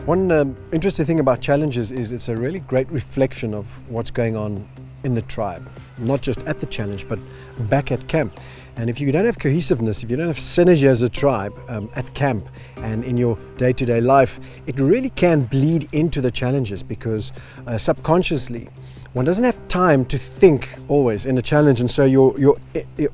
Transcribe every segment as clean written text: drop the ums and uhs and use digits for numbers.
One interesting thing about challenges is it's a really great reflection of what's going on in the tribe, not just at the challenge, but back at camp. And if you don't have cohesiveness, if you don't have synergy as a tribe at camp and in your day-to-day life, it really can bleed into the challenges because subconsciously, one doesn't have time to think always in a challenge, and so your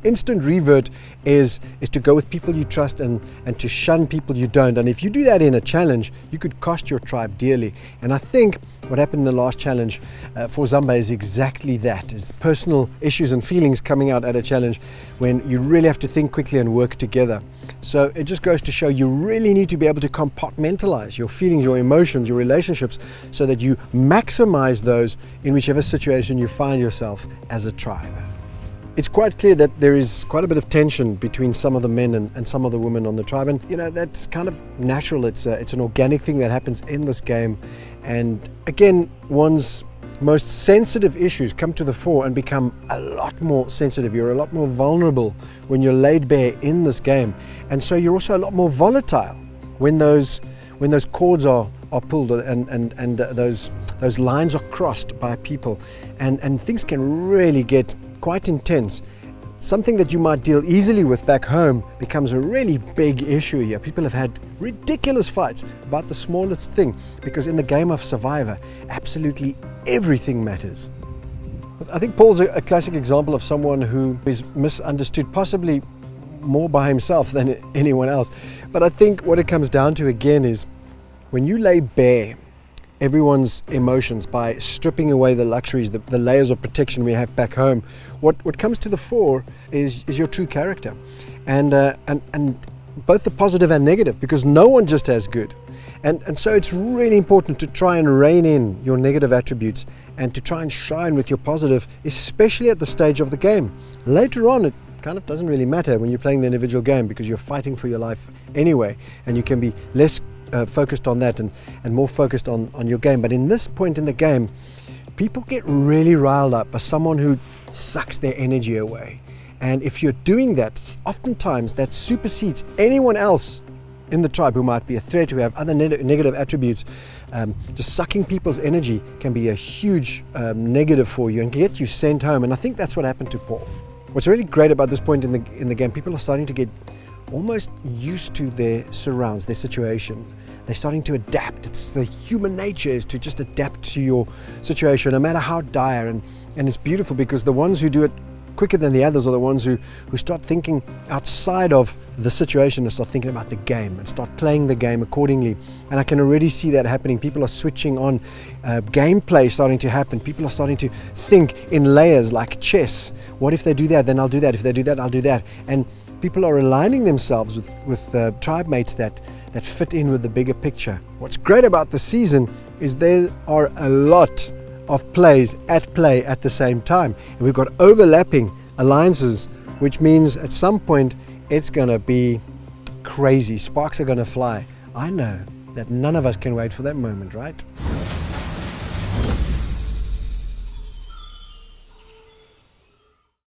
instant revert is to go with people you trust and to shun people you don't. And if you do that in a challenge, you could cost your tribe dearly. And I think what happened in the last challenge for Zamba is exactly that, is personal issues and feelings coming out at a challenge when you really have to think quickly and work together. So it just goes to show you really need to be able to compartmentalize your feelings, your emotions, your relationships, so that you maximize those in whichever situation you find yourself as a tribe. It's quite clear that there is quite a bit of tension between some of the men and some of the women on the tribe, and you know, that's kind of natural. It's an organic thing that happens in this game, and again, one's most sensitive issues come to the fore and become a lot more sensitive. You're a lot more vulnerable when you're laid bare in this game, and so you're also a lot more volatile when those cords are pulled and those lines are crossed by people, and things can really get quite intense. Something that you might deal easily with back home becomes a really big issue here. People have had ridiculous fights about the smallest thing, because in the game of Survivor, absolutely everything matters. I think Paul's a classic example of someone who is misunderstood, possibly more by himself than anyone else. But I think what it comes down to again is when you lay bare everyone's emotions by stripping away the luxuries, the layers of protection we have back home, what comes to the fore is your true character, and both the positive and negative, because no one just has good, and so it's really important to try and rein in your negative attributes and to try and shine with your positive, especially at the stage of the game. Later on, it kind of doesn't really matter when you're playing the individual game, because you're fighting for your life anyway, and you can be less focused on that and more focused on your game. But in this point in the game, people get really riled up by someone who sucks their energy away. And if you're doing that, oftentimes that supersedes anyone else in the tribe who might be a threat, who have other negative attributes. Just sucking people's energy can be a huge negative for you and get you sent home. And I think that's what happened to Paul. What's really great about this point in the game, people are starting to get almost used to their surrounds, their situation. They're starting to adapt. It's the human nature is to just adapt to your situation, no matter how dire. And it's beautiful, because the ones who do it quicker than the others are the ones who start thinking outside of the situation and start thinking about the game and start playing the game accordingly. And I can already see that happening. People are switching on, gameplay starting to happen. People are starting to think in layers like chess. What if they do that, then I'll do that. If they do that, I'll do that. And people are aligning themselves with tribe mates that fit in with the bigger picture. What's great about the season is there are a lot of plays at play at the same time, and we've got overlapping alliances, which means at some point it's going to be crazy. Sparks are going to fly. I know that none of us can wait for that moment, right?